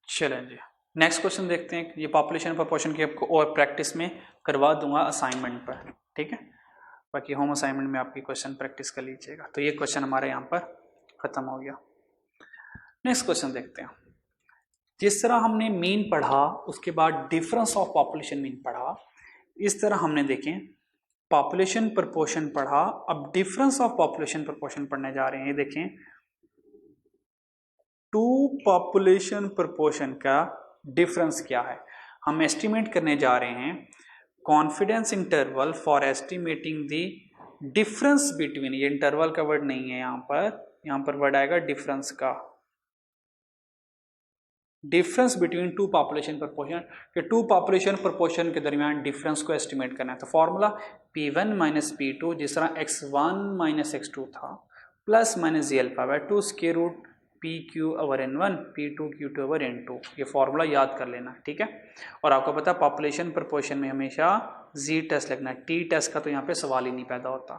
चलें जी नेक्स्ट क्वेश्चन देखते हैं। ये पॉपुलेशन प्रपोर्शन की आपको और प्रैक्टिस में करवा दूंगा असाइनमेंट पर। ठीक है, बाकी होम असाइनमेंट में आपकी क्वेश्चन प्रैक्टिस कर लीजिएगा। तो ये क्वेश्चन हमारे यहाँ पर ख़त्म हो गया। नेक्स्ट क्वेश्चन देखते हैं। जिस तरह हमने मीन पढ़ा उसके बाद डिफरेंस ऑफ पॉपुलेशन मीन पढ़ा, इस तरह हमने देखें पॉपुलेशन प्रपोर्शन पढ़ा, अब डिफरेंस ऑफ पॉपुलेशन प्रपोर्शन पढ़ने जा रहे हैं। देखें टू पॉपुलेशन प्रपोर्शन का डिफरेंस क्या है, हम एस्टिमेट करने जा रहे हैं confidence interval for estimating the difference between, ये इंटरवल का वर्ड नहीं है यहाँ पर वर्ड आएगा डिफरेंस का, difference between two population proportion, कि टू पॉपुलेशन प्रपोर्शन के दरमियान डिफरेंस को एस्टिमेट करना है। तो फॉर्मूला P1 माइनस P2, जिस तरह x1 माइनस x2 था, plus minus Z alpha by 2 square root PQ over N1 P2 Q2 over N2, ये फॉर्मूला याद कर लेना। ठीक है, और आपको पता पॉपुलेशन प्रपोर्शन में हमेशा जी टेस्ट लगना है, टी टेस्ट का तो यहाँ पे सवाल ही नहीं पैदा होता।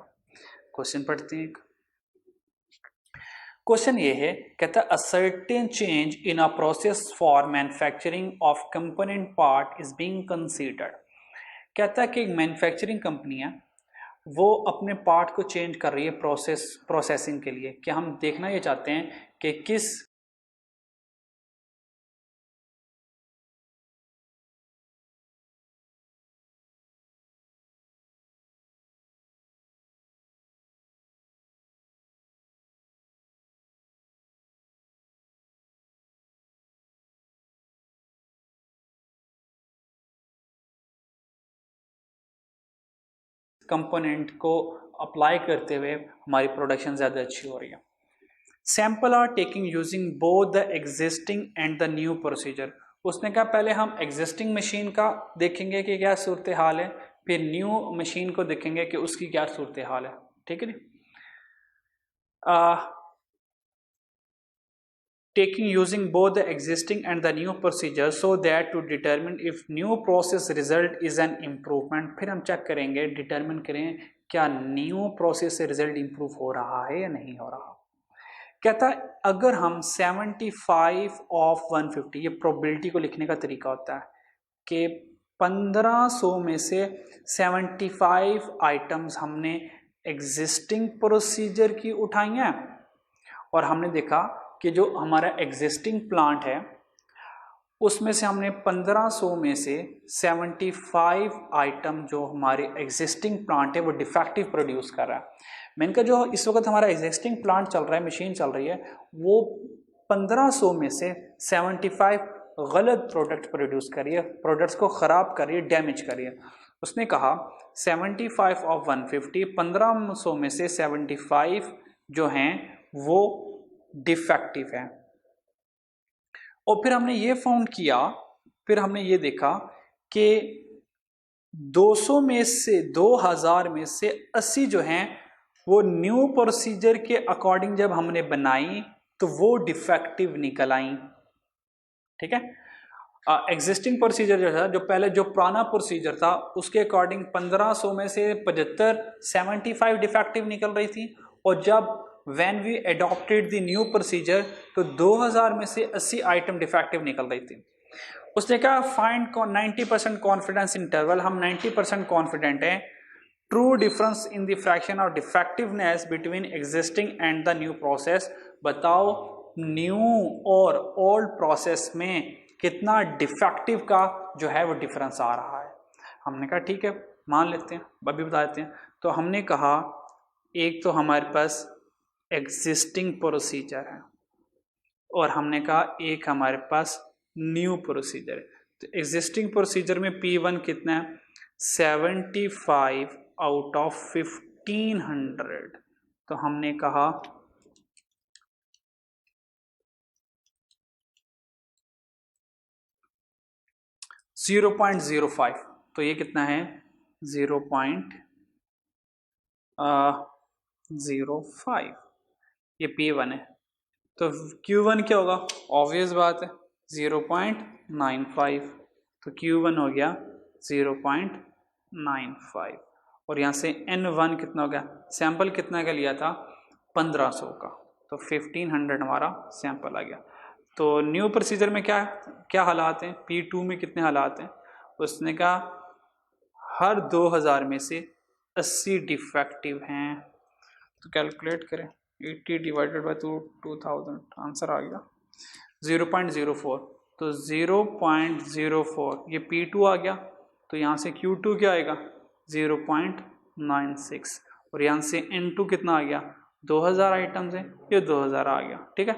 क्वेश्चन पढ़ते हैं। क्वेश्चन ये है, कहता है a certain change in a process for manufacturing of component part is being considered. कहता है कि एक मैन्युफैक्चरिंग कंपनी है, वो अपने पार्ट को चेंज कर रही है प्रोसेसिंग के लिए। क्या हम देखना ये चाहते हैं कि किस कंपोनेंट को अप्लाई करते हुए हमारी प्रोडक्शन ज़्यादा अच्छी हो रही है। Sample are taking using both the existing and the new procedure. उसने कहा पहले हम एग्जिस्टिंग मशीन का देखेंगे कि क्या सूरत हाल है, फिर न्यू मशीन को देखेंगे कि उसकी क्या सूरत हाल है। ठीक है जी, taking using both the existing and the new procedure so that to determine if new process result is an improvement। फिर हम चेक करेंगे, डिटरमिन करें क्या न्यू प्रोसेस से रिजल्ट इंप्रूव हो रहा है या नहीं हो रहा। कहता है अगर हम 75 ऑफ 150, ये प्रोबेबिलिटी को लिखने का तरीका होता है कि 1500 में से 75 आइटम्स हमने एग्जिस्टिंग प्रोसीजर की उठाई हैं, और हमने देखा कि जो हमारा एग्जिस्टिंग प्लांट है उसमें से हमने 1500 में से 75 आइटम जो हमारे एग्जिस्टिंग प्लांट है वो डिफेक्टिव प्रोड्यूस कर रहा है। मैंने कहा जो इस वक्त हमारा एग्जिस्टिंग प्लांट चल रहा है, मशीन चल रही है, वो 1500 में से 75 गलत प्रोडक्ट प्रोड्यूस कर रही है, प्रोडक्ट्स को ख़राब कर रही है, डैमेज कर रही है। उसने कहा 75 ऑफ 150, 1500 में से 75 जो हैं वो डिफेक्टिव हैं। और फिर हमने ये फाउंड किया, फिर हमने ये देखा कि 200 में से 2000 में से 80 जो हैं वो न्यू प्रोसीजर के अकॉर्डिंग जब हमने बनाई तो वो डिफेक्टिव निकल आई। ठीक है, एग्जिस्टिंग प्रोसीजर जो था, जो पहले जो पुराना प्रोसीजर था उसके अकॉर्डिंग 1500 में से 75 डिफेक्टिव निकल रही थी, और जब when we adopted the new procedure तो 2000 में से 80 आइटम डिफेक्टिव निकल रही थी। उसने कहा फाइंड 90% कॉन्फिडेंस इंटरवल, हम 90% कॉन्फिडेंट हैं, true difference in the fraction of defectiveness between existing and the new process. बताओ न्यू और ओल्ड प्रोसेस में कितना डिफेक्टिव का जो है वो डिफरेंस आ रहा है। हमने कहा ठीक है मान लेते हैं, अभी बता देते हैं। तो हमने कहा एक तो हमारे पास एग्जिस्टिंग प्रोसीजर है और हमने कहा एक हमारे पास न्यू प्रोसीजर है। तो एग्जिस्टिंग प्रोसीजर में P1 कितना है 75 आउट ऑफ 1500। तो हमने कहा 0.05, तो ये कितना है 0.05, ये P1 है। तो Q1 क्या होगा, ऑब्वियस बात है 0.95, तो Q1 हो गया 0.95। और यहाँ से N1 कितना हो गया, सैंपल कितना का लिया था 1500 का, तो 1500 हमारा सैंपल आ गया। तो न्यू प्रोसीजर में क्या क्या हालात हैं, P2 में कितने हालात हैं, उसने कहा हर 2000 में से 80 डिफेक्टिव हैं। तो कैलकुलेट करें 80 डिवाइडेड बाई 2000, आंसर आ गया 0.04। तो 0.04 ये P2 आ गया, तो यहाँ से Q2 क्या आएगा 0.96, और यहाँ से N2 कितना आ गया 2000 आइटम्स है, ये 2000 आ गया। ठीक है,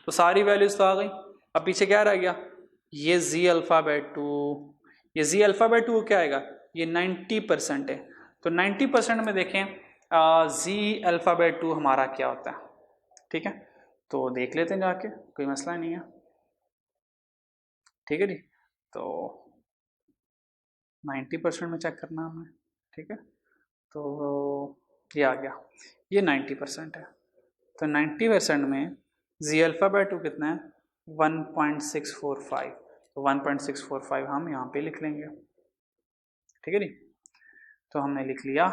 तो सारी वैल्यूज तो आ गई। अब पीछे क्या रह गया, ये Z अल्फ़ाबेट 2, ये Z अल्फ़ाबेट 2 क्या आएगा, ये 90% है। तो 90% में देखें Z अल्फ़ाबेट 2 हमारा क्या होता है। ठीक है, तो देख लेते हैं जाके, कोई मसला नहीं है। ठीक है जी, तो 90% में चेक करना हमें। ठीक है, तो ये आ गया, ये 90% है। तो 90% में Z अल्फ़ाबेट 2 कितना है 1.645, तो 1.645 हम यहाँ पे लिख लेंगे। ठीक है जी, तो हमने लिख लिया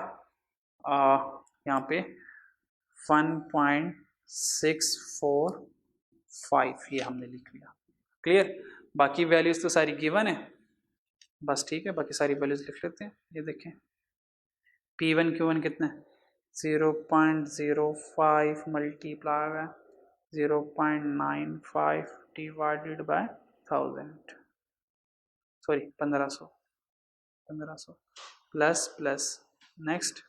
यहाँ पे 1.645 ये हमने लिख लिया। क्लियर, बाकी वैल्यूज तो सारी गिवन है बस। ठीक है, बाकी सारी वैल्यूज लिख लेते हैं। ये देखें P1 Q1 कितना है 0.05 multiply by 0.95 divided by 1000, sorry 1500 plus next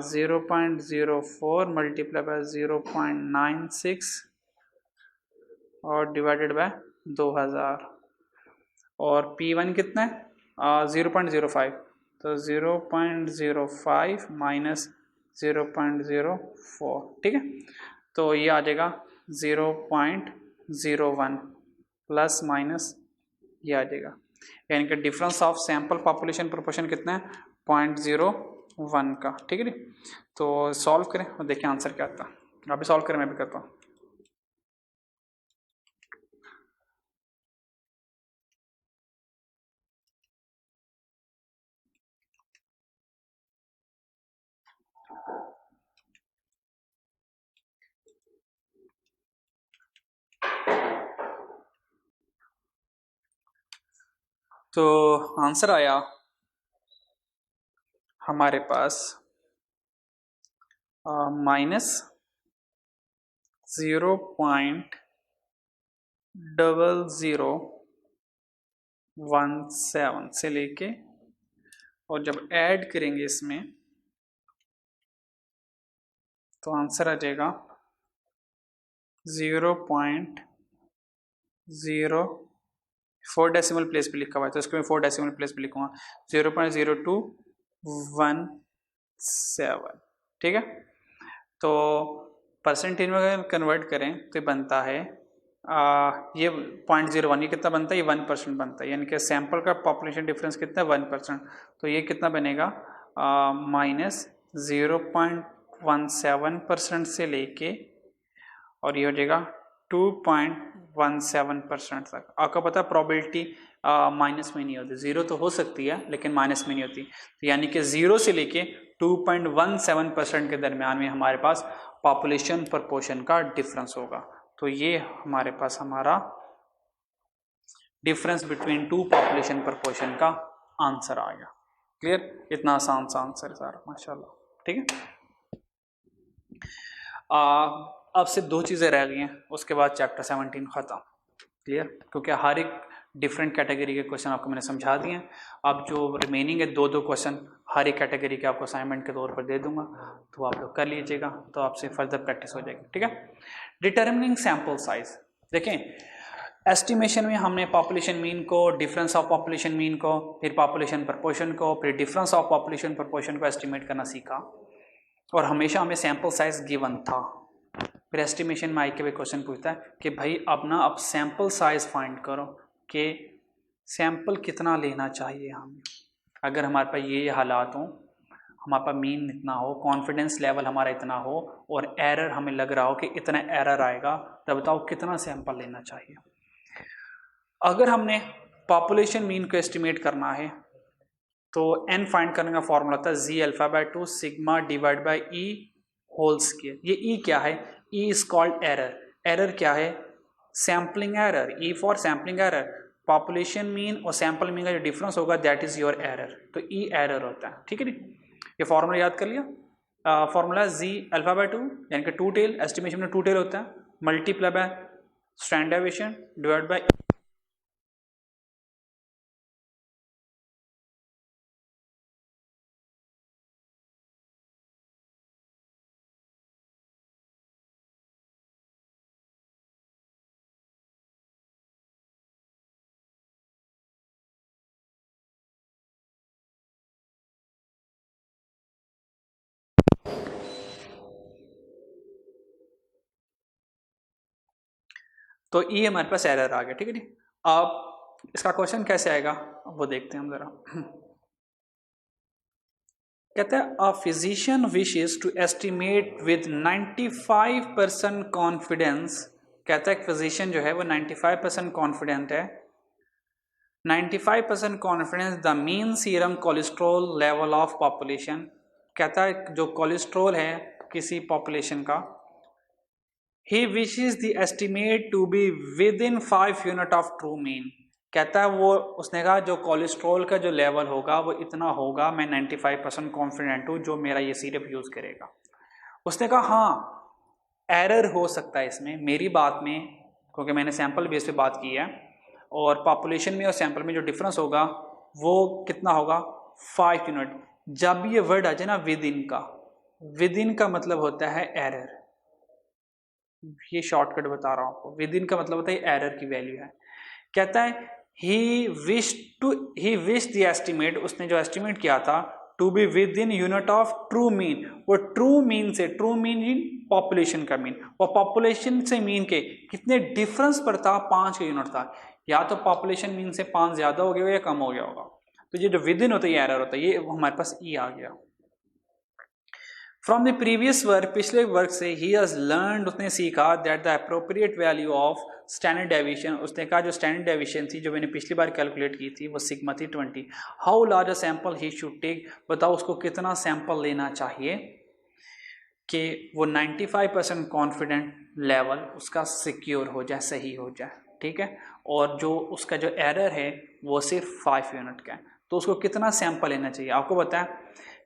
0.04 multiply by 0.96 और डिवाइडेड बाय 2000, और P1 कितना है 0.05, तो 0.05 माइनस 0.04। ठीक है, तो ये आ जाएगा 0.01 प्लस माइनस ये आ जाएगा, यानी कि difference of sample population proportion कितना है 0.01 का। ठीक है जी, तो सॉल्व करें और देखें आंसर क्या आता है। आप भी सॉल्व करें, मैं भी करता हूँ। तो आंसर आया हमारे पास माइनस 0.0017 से लेके, और जब ऐड करेंगे इसमें तो आंसर आ जाएगा 0.0 4 डेसिमल प्लेस पे लिखा हुआ है तो इसको मैं 4 डेसिमल प्लेस पे लिखूंगा 0.0217, ठीक है। तो परसेंटेज में अगर कन्वर्ट करें तो बनता है ये 0.01, ये कितना बनता है, ये 1% बनता है, यानी कि सैंपल का पॉपुलेशन डिफरेंस कितना है 1%, तो ये कितना बनेगा -0.17% से लेके और ये हो जाएगा 2.17% तक। आपको पता है प्रोबेबिलिटी माइनस में नहीं होती, जीरो तो हो सकती है लेकिन माइनस में नहीं होती, तो यानी कि 0 से लेके 2.17% के दरमियान में हमारे पास पॉपुलेशन प्रपोर्शन का डिफरेंस होगा। तो ये हमारे पास हमारा difference between two population proportion का आंसर आ गया। क्लियर, इतना आसान सा आंसर है सारा, माशाल्लाह, ठीक है। अब सिर्फ 2 चीज़ें रह गई हैं, उसके बाद चैप्टर 17 ख़त्म। क्लियर, क्योंकि हर एक डिफरेंट कैटेगरी के क्वेश्चन आपको मैंने समझा दिए हैं। अब जो रिमेनिंग है 2 क्वेश्चन हर एक कैटेगरी के आपको असाइनमेंट के तौर पर दे दूंगा, तो आप लोग कर लीजिएगा, तो आपसे फर्दर प्रैक्टिस हो जाएगी, ठीक है। डिटर्मिनिंग सैम्पल साइज, देखें एस्टिमेशन में हमने पॉपुलेशन मीन को, डिफरेंस ऑफ पॉपुलेशन मीन को, फिर पॉपुलेशन प्रपोर्शन को, फिर डिफरेंस ऑफ पॉपुलेशन प्रपोर्शन को एस्टिमेट करना सीखा, और हमेशा हमें सैम्पल साइज गिवन था। फिर एस्टिमेशन में आई के भी क्वेश्चन पूछता है कि भाई अब सैम्पल साइज फाइंड करो कि सैम्पल कितना लेना चाहिए हमें। अगर हमारे पास ये हालात हों, हमारे पास मीन इतना हो, कॉन्फिडेंस लेवल हमारा इतना हो और एरर हमें लग रहा हो कि इतना एरर आएगा, तब बताओ कितना सैंपल लेना चाहिए। अगर हमने पॉपुलेशन मीन को एस्टिमेट करना है तो n फाइंड करने का फॉर्मूला था g∝/2 sigma divide by e whole square. ये e क्या है, e is called error. Error क्या है, sampling error, e for sampling error. Population mean और सैंपल मीन का जो डिफरेंस होगा दैट इज योर एरर, तो e एरर होता है, ठीक है नी। ये फॉर्मूला याद कर लिया। फॉर्मूला g∝/2 यानी कि 2 टेल, एस्टिमेशन में 2 टेल होता है, multiply by standard deviation divide by तो ये हमारे पास एरर आ गया, ठीक है जी। अब इसका क्वेश्चन कैसे आएगा वो देखते हैं हम जरा। कहता है a physician wishes to estimate with 95% confidence. कहता है फिजिशियन जो है वो 95% कॉन्फिडेंट है, 95% confidence the mean serum cholesterol level of population. कहता है जो कोलेस्ट्रॉल है किसी पॉपुलेशन का, he wishes the estimate to be within 5 unit of true mean. कहता है वो, उसने कहा जो कोलेस्ट्रॉल का जो लेवल होगा वो इतना होगा, मैं 95% कॉन्फिडेंट हूँ जो मेरा ये सिरप यूज़ करेगा। उसने कहा हाँ एरर हो सकता है इसमें मेरी बात में, क्योंकि मैंने सैंपल बेस पे बात की है, और पॉपुलेशन में और सैंपल में जो डिफरेंस होगा वो कितना होगा 5 यूनिट। जब ये वर्ड आ जाए ना विद इन का, विद इन का मतलब होता है एरर, ये शॉर्टकट बता रहा हूं आपको। विद इन का मतलब होता है एरर की वैल्यू है। कहता है ही विश द एस्टिमेट, उसने जो एस्टिमेट किया था to be within unit of true mean, वो ट्रू मीन से, ट्रू मीन इन पॉपुलेशन का मीन, वो पॉपुलेशन से मीन के कितने डिफरेंस पर था, 5 का यूनिट था, या तो पॉपुलेशन मीन से 5 ज्यादा हो गया या कम हो गया होगा। तो ये जो विद इन होता है ये एरर होता है, ये हमारे पास ई आ गया। फ्रॉम द प्रीवियस वर्क, पिछले वर्क से ही हैज लर्नड, उसने सीखा that the appropriate value of standard deviation. उसने कहा जो स्टैंडर्ड डेविएशन थी जो मैंने पिछली बार कैलकुलेट की थी वो सिग्मा थी 20। How large a sample he should take, बताओ उसको कितना सैंपल लेना चाहिए कि वो 95% कॉन्फिडेंट लेवल उसका सिक्योर हो जाए, सही हो जाए, ठीक है, और जो उसका जो एरर है वो सिर्फ 5 यूनिट का है। तो उसको कितना सैंपल लेना चाहिए, आपको बताया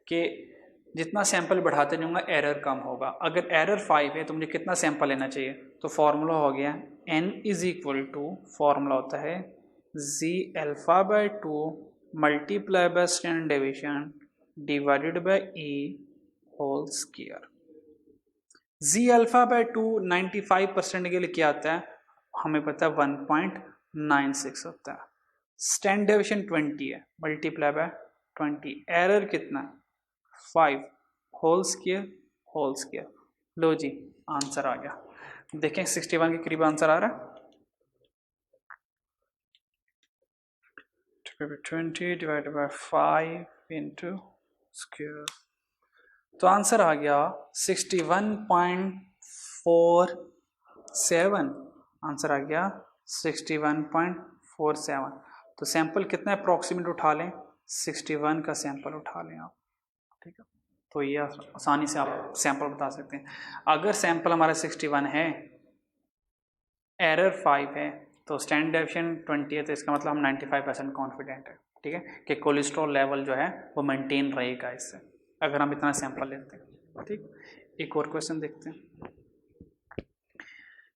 कि जितना सैंपल बढ़ाते जाऊंगा एरर कम होगा। अगर एरर 5 है तो मुझे कितना सैंपल लेना चाहिए, तो फॉर्मूला हो गया n is equal to, formula होता है g∝/2 multiply by standard deviation divided by e whole square. g∝/2 95% के लिए क्या आता है, हमें पता है 1.96 होता है, स्टैंडर्ड डेविएशन 20 है, मल्टीप्लाई बाय 20, एरर कितना 5 होल स्क्वायर। लो जी आंसर आ गया। देखें 61 के करीब आंसर आ रहा है। 20 डिवाइडेड बाय 5 इंटू स्क्वायर, तो आंसर आ गया 61.47। आंसर आ गया 61.47। तो सैंपल कितना अप्रॉक्सीमेट उठा लें, 61 का सैंपल उठा लें आप, ठीक है। तो ये आसानी से आप सैंपल बता सकते हैं। अगर सैंपल हमारा 61 है, एरर 5 है, तो स्टैंडर्ड डेविएशन 20 है, तो इसका मतलब हम 95% कॉन्फिडेंट है, ठीक है, कि कोलेस्ट्रॉल लेवल जो है वो मेंटेन रहेगा इससे, अगर हम इतना सैंपल लेते हैं, ठीक। एक और क्वेश्चन देखते हैं।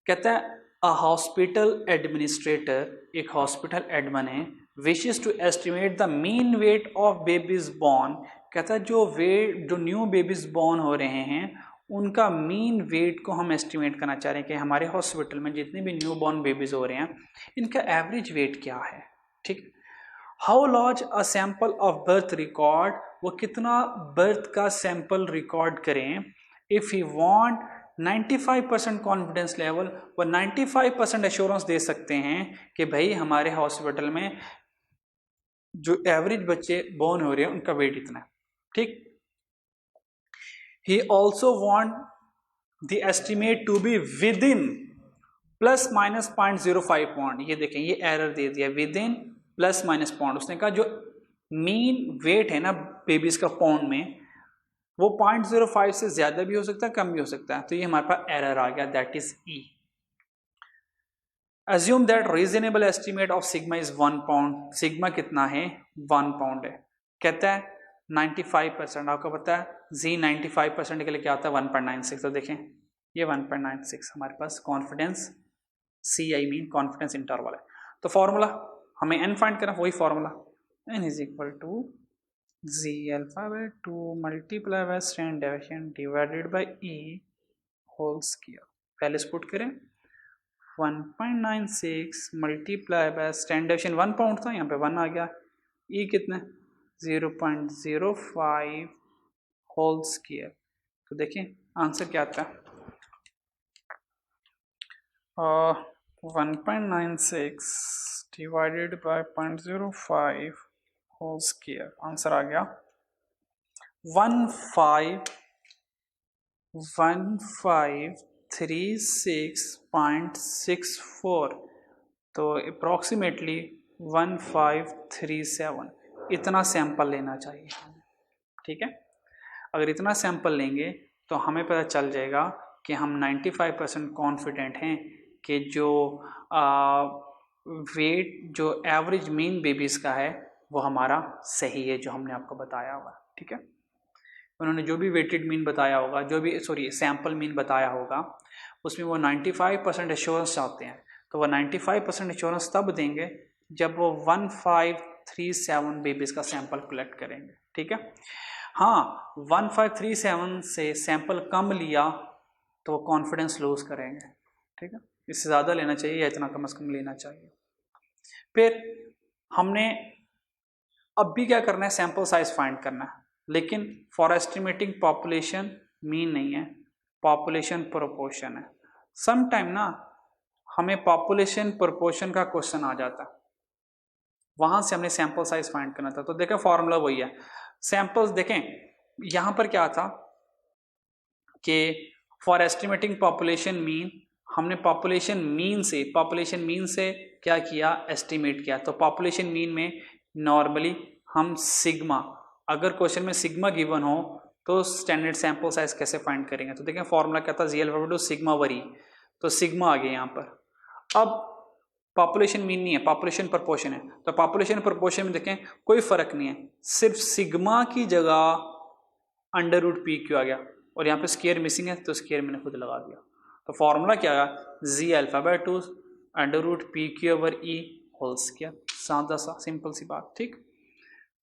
कहता है अ हॉस्पिटल एडमिनिस्ट्रेटर, एक हॉस्पिटल एडमिन है, wishes to estimate the mean weight of babies born. कहता है जो न्यू बेबीज बॉर्न हो रहे हैं उनका मीन वेट को हम एस्टिमेट करना चाह रहे हैं कि हमारे हॉस्पिटल में जितने भी न्यू बॉर्न बेबीज हो रहे हैं इनका एवरेज वेट क्या है, ठीक। How large a sample of birth record, वो कितना बर्थ का सैंपल रिकॉर्ड करें if you want 95% confidence level, वो 95% एश्योरेंस दे सकते हैं कि भाई हमारे हॉस्पिटल में जो एवरेज बच्चे बोर्न हो रहे हैं उनका वेट इतना है, ठीक। He also want the estimate to be within plus minus 0.05 point. ये देखें ये एरर दे दिया, within plus minus point. उसने कहा जो मीन वेट है ना बेबीज का पॉन्ड में वो 0.05 से ज्यादा भी हो सकता है, कम भी हो सकता है, तो ये हमारे पास एरर आ गया, that is E. Assume that reasonable estimate of sigma is 1 pound. Sigma कितना है 1 पाउंड है। कहता है 95%, आपको पता है जी 95% के लिए क्या आता है 1.96। तो देखें ये 1.96 हमारे पास confidence C I mean confidence interval है। तो फॉर्मूला हमें एन फाइंड करना, वही formula N is equal to Z alpha by 2 multiply by standard deviation divided by E whole square. पहले पुट करें 1.96 multiply by standard deviation 1 pound था, यहाँ पे 1 आ गया, ई कितना 0.05 होल स्क्वायर। तो देखिए आंसर क्या आता है 1.96 divided by 0.05 whole square. Answer आ गया 1536.64, तो अप्रॉक्सीमेटली 1537 इतना सैंपल लेना चाहिए, ठीक है। अगर इतना सैंपल लेंगे तो हमें पता चल जाएगा कि हम 95% कॉन्फिडेंट हैं कि जो वेट जो एवरेज मीन बेबीज़ का है वो हमारा सही है, जो हमने आपको बताया हुआ, ठीक है। उन्होंने जो भी वेटेड मीन बताया होगा, जो भी सैंपल मीन बताया होगा, उसमें वो 95% एश्योरेंस चाहते हैं, तो वो 95% एश्योरेंस तब देंगे जब वो 1537 बेबीज़ का सैंपल कलेक्ट करेंगे, ठीक है। हाँ 1537 से सैंपल कम लिया तो वो कॉन्फिडेंस लूज करेंगे, ठीक है। इससे ज़्यादा लेना चाहिए या इतना कम से कम लेना चाहिए। फिर हमने अब भी क्या करना है, सैंपल साइज फाइंड करना है, लेकिन फॉर एस्टिमेटिंग पॉपुलेशन मीन नहीं है, पॉपुलेशन प्रोपोर्शन है। सम टाइम ना हमें पॉपुलेशन प्रोपोर्शन का क्वेश्चन आ जाता है, वहां से हमने सैंपल साइज फाइंड करना था। तो देखें फॉर्मूला वही है, सैंपल्स देखें यहां पर क्या था कि फॉर एस्टिमेटिंग पॉपुलेशन मीन, हमने पॉपुलेशन मीन से क्या किया, एस्टिमेट किया। तो पॉपुलेशन मीन में नॉर्मली हम सिग्मा, अगर क्वेश्चन में सिग्मा गिवन हो तो स्टैंडर्ड सैंपल साइज कैसे फाइंड करेंगे। तो देखें फॉर्मूला क्या था, जी अल्फा टू सिग्मा वरी, तो सिग्मा आ गया यहाँ पर। अब पॉपुलेशन मीन नहीं है, पॉपुलेशन प्रोपोर्शन है, तो पॉपुलेशन प्रोपोर्शन में देखें कोई फर्क नहीं है, सिर्फ सिग्मा की जगह अंडर रूट पी क्यू आ गया, और यहाँ पे स्केयर मिसिंग है तो स्केयर मैंने खुद लगा दिया। तो फॉर्मूला क्या आया, Z alpha by 2 under root P Q over E whole square. सादा सा सिंपल सी बात, ठीक।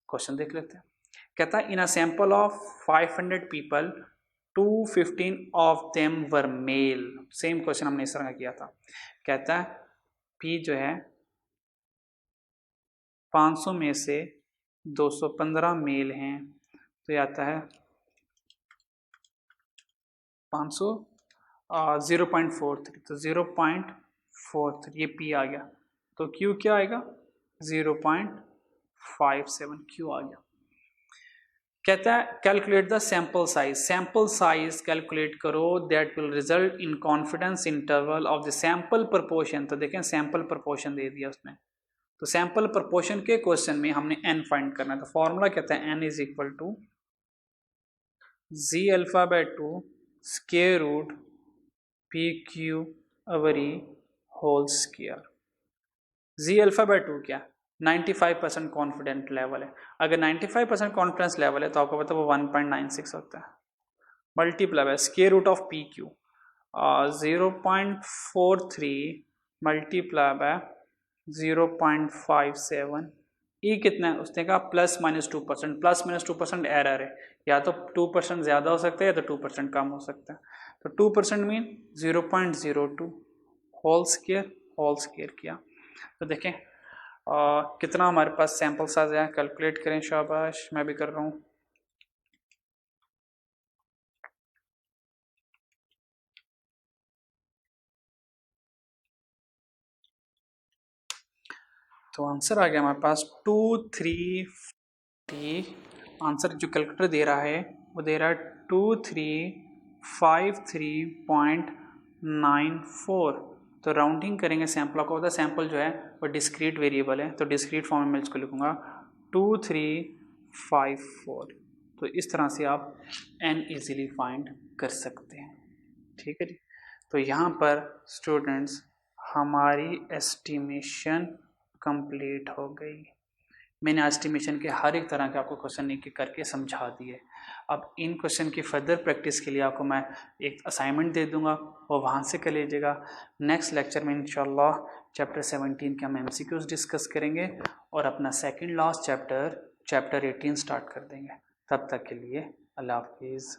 क्वेश्चन देख लेते हैं। कहता है in a sample of 500 people 215 of them were male. Same question हमने इस तरह का किया था। कहता है पी जो है 500 में से 215 मेल हैं तो ये आता है 500 0.43, तो 0.43 ये P आ गया, तो Q क्या आएगा 0.57 Q आ गया। कहता है calculate the sample size calculate करो that will result in confidence interval of the sample proportion. तो देखें सैंपल प्रपोर्शन दे दिया उसने, तो सैंपल प्रपोर्शन के क्वेश्चन में हमने n फाइंड करना है, तो फॉर्मूला कहता है n is equal to Z alpha by 2 square root P Q over E whole square. Z alpha by 2 क्या 95% कॉन्फिडेंट लेवल है, अगर 95% कॉन्फिडेंस लेवल है तो आपको पता है वो 1.96 होता है, multiply by square root of P Q 0.43 multiply by 0.57, E कितना है उसने कहा +-2%, +-2% एरर है, या तो 2% ज़्यादा हो सकता है या तो 2% कम हो सकता है, तो 2% मीन 0.02 होल स्क्वायर किया। तो देखें कितना हमारे पास सैंपल साइज है, कैलकुलेट करें, शाबाश मैं भी कर रहा हूँ। तो आंसर आ गया हमारे पास 2350, आंसर जो कैलकुलेटर दे रहा है वो दे रहा है 2353.94। तो राउंडिंग करेंगे सैंपल, आपको पता है सैंपल जो है वो डिस्क्रीट वेरिएबल है, तो डिस्क्रीट फॉर्म में मैं इसको लिखूँगा 2354। तो इस तरह से आप n इजीली फाइंड कर सकते हैं, ठीक है जी। तो यहाँ पर स्टूडेंट्स हमारी एस्टिमेशन कंप्लीट हो गई। मैंने एस्टिमेशन के हर एक तरह के आपको क्वेश्चन एक एक करके समझा दिए। अब इन क्वेश्चन की फर्दर प्रैक्टिस के लिए आपको मैं एक असाइनमेंट दे दूंगा और वहाँ से कर लीजिएगा। नेक्स्ट लेक्चर में इंशाल्लाह चैप्टर 17 के हम MCQs डिस्कस करेंगे और अपना सेकंड लास्ट चैप्टर 18 स्टार्ट कर देंगे। तब तक के लिए अल्लाह हाफिज़।